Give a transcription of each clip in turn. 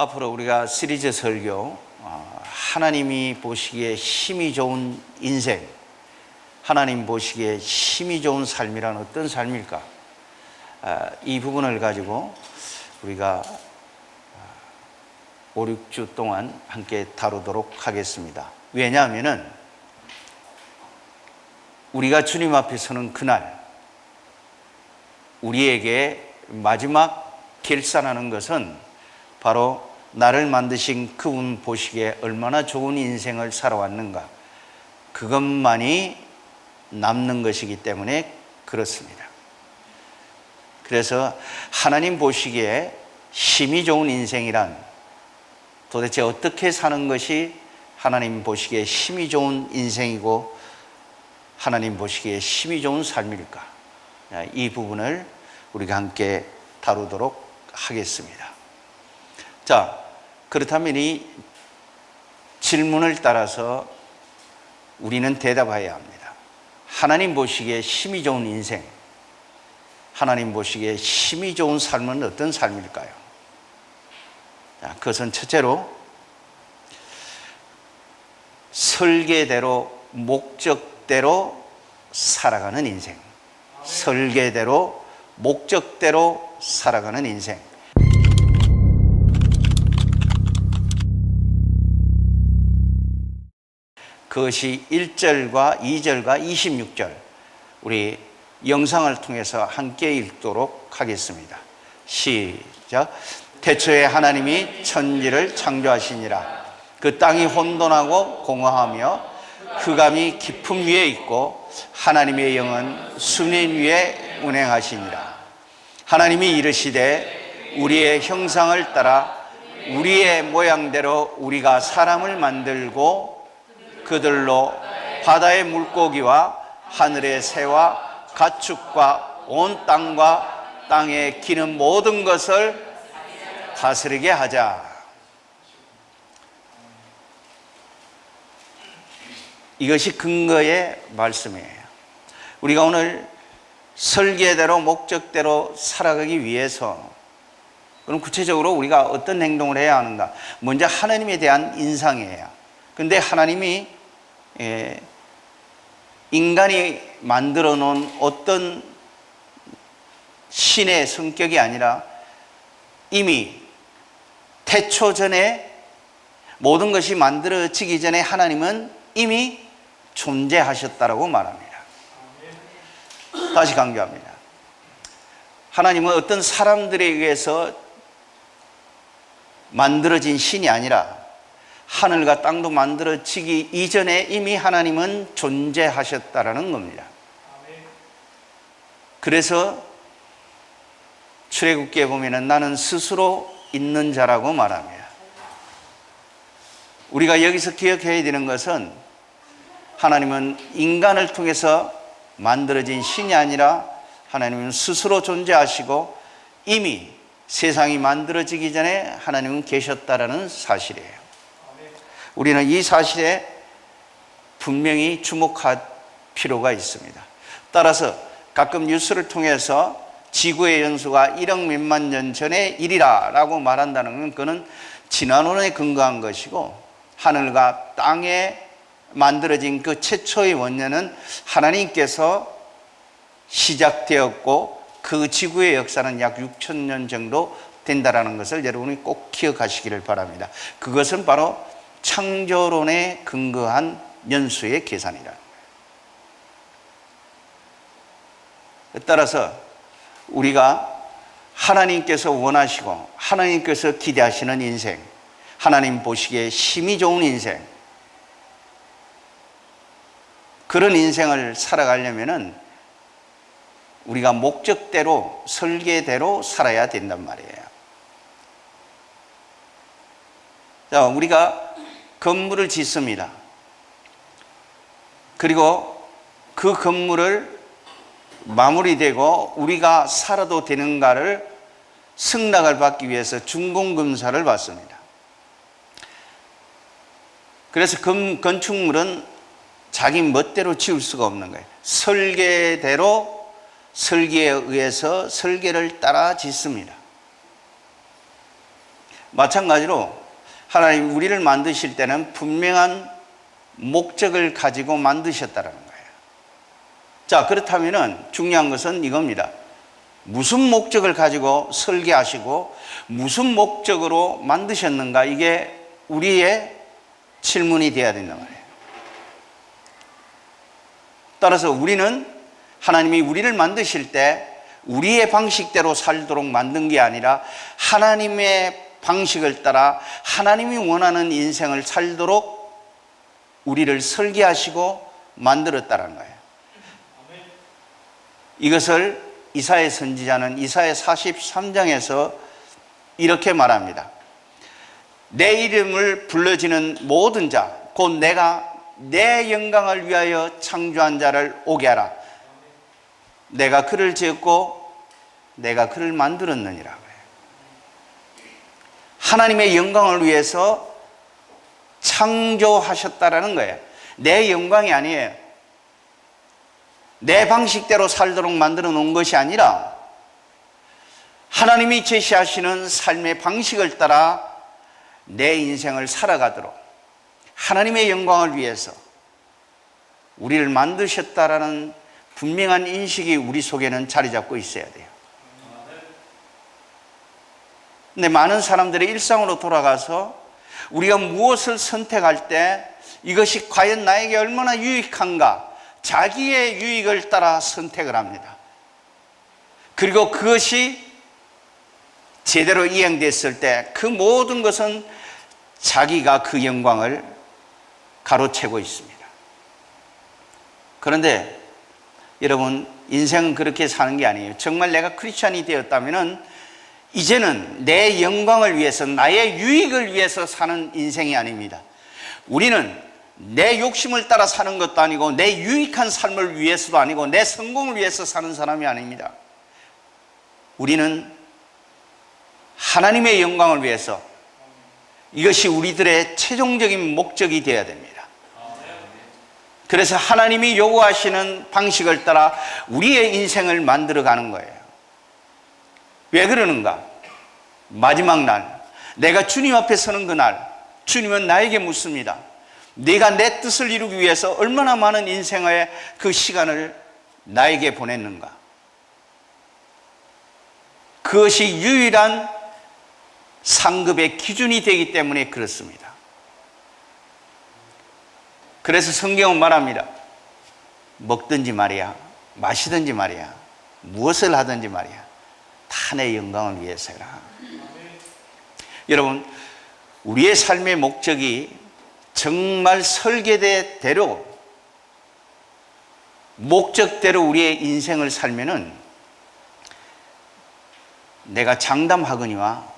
앞으로 우리가 시리즈 설교 하나님이 보시기에 힘이 좋은 인생, 하나님 보시기에 힘이 좋은 삶이란 어떤 삶일까? 이 부분을 가지고 우리가 5, 6주 동안 함께 다루도록 하겠습니다. 왜냐하면 우리가 주님 앞에 서는 그날 우리에게 마지막 결산하는 것은 바로 나를 만드신 그분 보시기에 얼마나 좋은 인생을 살아왔는가, 그것만이 남는 것이기 때문에 그렇습니다. 그래서 하나님 보시기에 힘이 좋은 인생이란 도대체 어떻게 사는 것이 하나님 보시기에 힘이 좋은 인생이고 하나님 보시기에 힘이 좋은 삶일까? 이 부분을 우리가 함께 다루도록 하겠습니다. 자, 그렇다면 이 질문을 따라서 우리는 대답해야 합니다. 하나님 보시기에 힘이 좋은 인생, 하나님 보시기에 힘이 좋은 삶은 어떤 삶일까요? 자, 그것은 첫째로 설계대로 목적대로 살아가는 인생. 설계대로 목적대로 살아가는 인생. 그것이 1절과 2절과 26절 우리 영상을 통해서 함께 읽도록 하겠습니다. 시작. 태초에 하나님이 천지를 창조하시니라. 그 땅이 혼돈하고 공허하며 흑암이 깊음 위에 있고 하나님의 영은 수면 위에 운행하시니라. 하나님이 이르시되 우리의 형상을 따라 우리의 모양대로 우리가 사람을 만들고 그들로 바다의 물고기와 하늘의 새와 가축과 온 땅과 땅에 기는 모든 것을 다스리게 하자. 이것이 근거의 말씀이에요. 우리가 오늘 설계대로 목적대로 살아가기 위해서 그럼 구체적으로 우리가 어떤 행동을 해야 하는가? 먼저 하나님에 대한 인상이에요. 근데 하나님이 인간이 만들어 놓은 어떤 신의 성격이 아니라 이미 태초 전에 모든 것이 만들어지기 전에 하나님은 이미 존재하셨다라고 말합니다. 다시 강조합니다. 하나님은 어떤 사람들에 의해서 만들어진 신이 아니라 하늘과 땅도 만들어지기 이전에 이미 하나님은 존재하셨다라는 겁니다. 그래서 출애굽기에 보면은 나는 스스로 있는 자라고 말합니다. 우리가 여기서 기억해야 되는 것은 하나님은 인간을 통해서 만들어진 신이 아니라 하나님은 스스로 존재하시고 이미 세상이 만들어지기 전에 하나님은 계셨다라는 사실이에요. 우리는 이 사실에 분명히 주목할 필요가 있습니다. 따라서 가끔 뉴스를 통해서 지구의 연수가 1억 몇만 년 전의 일이라 라고 말한다는 건 그는 진화론에 근거한 것이고 하늘과 땅에 만들어진 그 최초의 원년은 하나님께서 시작되었고 그 지구의 역사는 약 6,000년 정도 된다는 것을 여러분이 꼭 기억하시기를 바랍니다. 그것은 바로 창조론에 근거한 연수의 계산이라는 거예요. 따라서 우리가 하나님께서 원하시고 하나님께서 기대하시는 인생, 하나님 보시기에 힘이 좋은 인생, 그런 인생을 살아가려면 우리가 목적대로 설계대로 살아야 된단 말이에요. 자, 우리가 건물을 짓습니다. 그리고 그 건물을 마무리되고 우리가 살아도 되는가를 승낙을 받기 위해서 준공검사를 받습니다. 그래서 건축물은 자기 멋대로 지을 수가 없는 거예요. 설계대로 설계에 의해서 설계를 따라 짓습니다. 마찬가지로 하나님 우리를 만드실 때는 분명한 목적을 가지고 만드셨다는 거예요. 자, 그렇다면 중요한 것은 이겁니다. 무슨 목적을 가지고 설계하시고 무슨 목적으로 만드셨는가, 이게 우리의 질문이 되어야 된단 말이에요. 따라서 우리는 하나님이 우리를 만드실 때 우리의 방식대로 살도록 만든 게 아니라 하나님의 방식을 따라 하나님이 원하는 인생을 살도록 우리를 설계하시고 만들었다는 거예요. 이것을 이사야 선지자는 이사야 43장에서 이렇게 말합니다. 내 이름을 불러지는 모든 자, 곧 내가 내 영광을 위하여 창조한 자를 오게 하라. 내가 그를 지었고 내가 그를 만들었느니라. 하나님의 영광을 위해서 창조하셨다라는 거예요. 내 영광이 아니에요. 내 방식대로 살도록 만들어 놓은 것이 아니라 하나님이 제시하시는 삶의 방식을 따라 내 인생을 살아가도록 하나님의 영광을 위해서 우리를 만드셨다라는 분명한 인식이 우리 속에는 자리 잡고 있어야 돼요. 근데 많은 사람들의 일상으로 돌아가서 우리가 무엇을 선택할 때 이것이 과연 나에게 얼마나 유익한가, 자기의 유익을 따라 선택을 합니다. 그리고 그것이 제대로 이행됐을 때 그 모든 것은 자기가 그 영광을 가로채고 있습니다. 그런데 여러분, 인생은 그렇게 사는 게 아니에요. 정말 내가 크리스찬이 되었다면 이제는 내 영광을 위해서, 나의 유익을 위해서 사는 인생이 아닙니다. 우리는 내 욕심을 따라 사는 것도 아니고 내 유익한 삶을 위해서도 아니고 내 성공을 위해서 사는 사람이 아닙니다. 우리는 하나님의 영광을 위해서, 이것이 우리들의 최종적인 목적이 되어야 됩니다. 그래서 하나님이 요구하시는 방식을 따라 우리의 인생을 만들어가는 거예요. 왜 그러는가? 마지막 날, 내가 주님 앞에 서는 그날, 주님은 나에게 묻습니다. 네가 내 뜻을 이루기 위해서 얼마나 많은 인생의 그 시간을 나에게 보냈는가? 그것이 유일한 상급의 기준이 되기 때문에 그렇습니다. 그래서 성경은 말합니다. 먹든지 말이야, 마시든지 말이야, 무엇을 하든지 말이야, 다 내 영광을 위해서 해라. 여러분, 우리의 삶의 목적이 정말 설계대로, 목적대로 우리의 인생을 살면은 내가 장담하거니와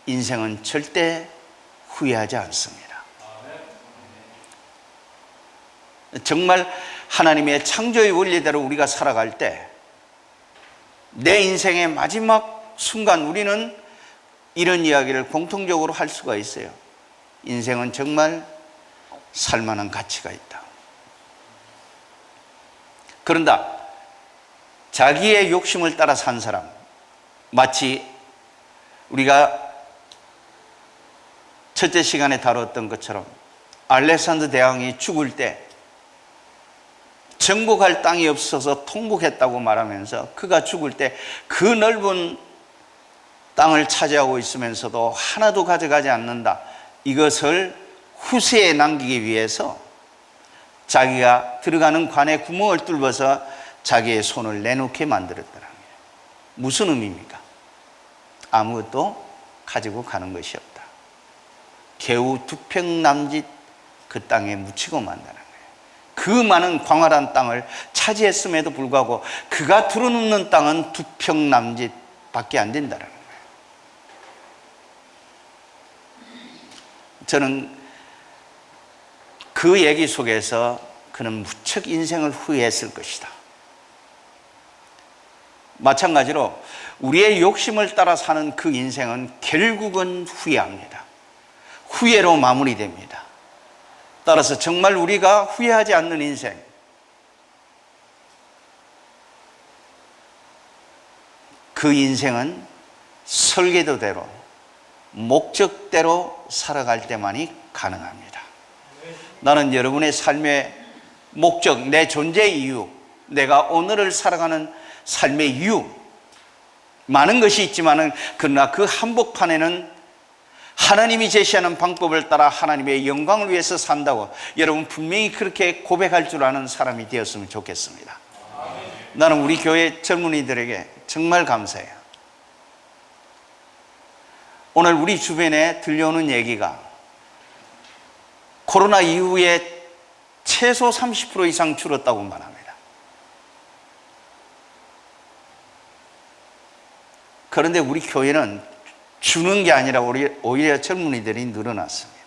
인생은 절대 후회하지 않습니다. 정말 하나님의 창조의 원리대로 우리가 살아갈 때 내 인생의 마지막 순간 우리는 이런 이야기를 공통적으로 할 수가 있어요. 인생은 정말 살만한 가치가 있다. 그런다, 자기의 욕심을 따라 산 사람, 마치 우리가 첫째 시간에 다뤘던 것처럼 알렉산더 대왕이 죽을 때 정복할 땅이 없어서 통곡했다고 말하면서 그가 죽을 때 그 넓은 땅을 차지하고 있으면서도 하나도 가져가지 않는다. 이것을 후세에 남기기 위해서 자기가 들어가는 관에 구멍을 뚫어서 자기의 손을 내놓게 만들었다는 거예요. 무슨 의미입니까? 아무것도 가지고 가는 것이 없다. 겨우 2평 남짓 그 땅에 묻히고 만다는 거예요. 그 많은 광활한 땅을 차지했음에도 불구하고 그가 들어눕는 땅은 2평 남짓 밖에 안 된다는 거예요. 저는 그 얘기 속에서 그는 무척 인생을 후회했을 것이다. 마찬가지로 우리의 욕심을 따라 사는 그 인생은 결국은 후회합니다. 후회로 마무리됩니다. 따라서 정말 우리가 후회하지 않는 인생, 그 인생은 설계도대로 목적대로 살아갈 때만이 가능합니다. 나는 여러분의 삶의 목적, 내 존재의 이유, 내가 오늘을 살아가는 삶의 이유, 많은 것이 있지만은 그러나 그 한복판에는 하나님이 제시하는 방법을 따라 하나님의 영광을 위해서 산다고 여러분 분명히 그렇게 고백할 줄 아는 사람이 되었으면 좋겠습니다. 나는 우리 교회 젊은이들에게 정말 감사해요. 오늘 우리 주변에 들려오는 얘기가 코로나 이후에 최소 30% 이상 줄었다고 말합니다. 그런데 우리 교회는 주는 게 아니라 오히려 젊은이들이 늘어났습니다.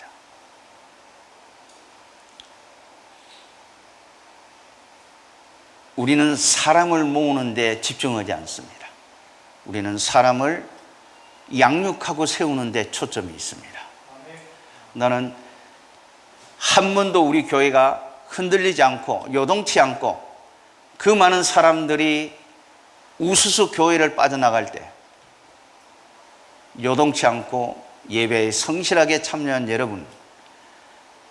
우리는 사람을 모으는 데 집중하지 않습니다. 우리는 사람을 양육하고 세우는 데 초점이 있습니다. 나는 한 번도 우리 교회가 흔들리지 않고 요동치 않고 그 많은 사람들이 우수수 교회를 빠져나갈 때 요동치 않고 예배에 성실하게 참여한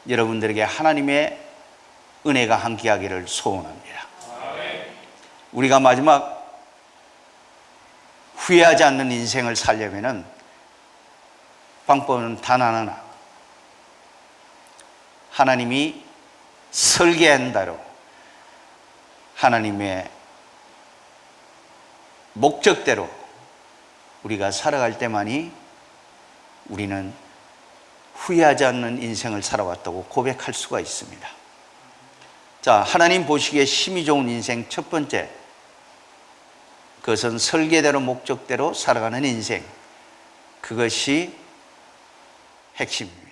여러분들에게 하나님의 은혜가 함께하기를 소원합니다. 우리가 마지막 후회하지 않는 인생을 살려면 방법은 단 하나, 하나님이 설계한 대로 하나님의 목적대로 우리가 살아갈 때만이 우리는 후회하지 않는 인생을 살아왔다고 고백할 수가 있습니다. 자, 하나님 보시기에 힘이 좋은 인생 첫 번째, 그것은 설계대로 목적대로 살아가는 인생, 그것이 핵심입니다.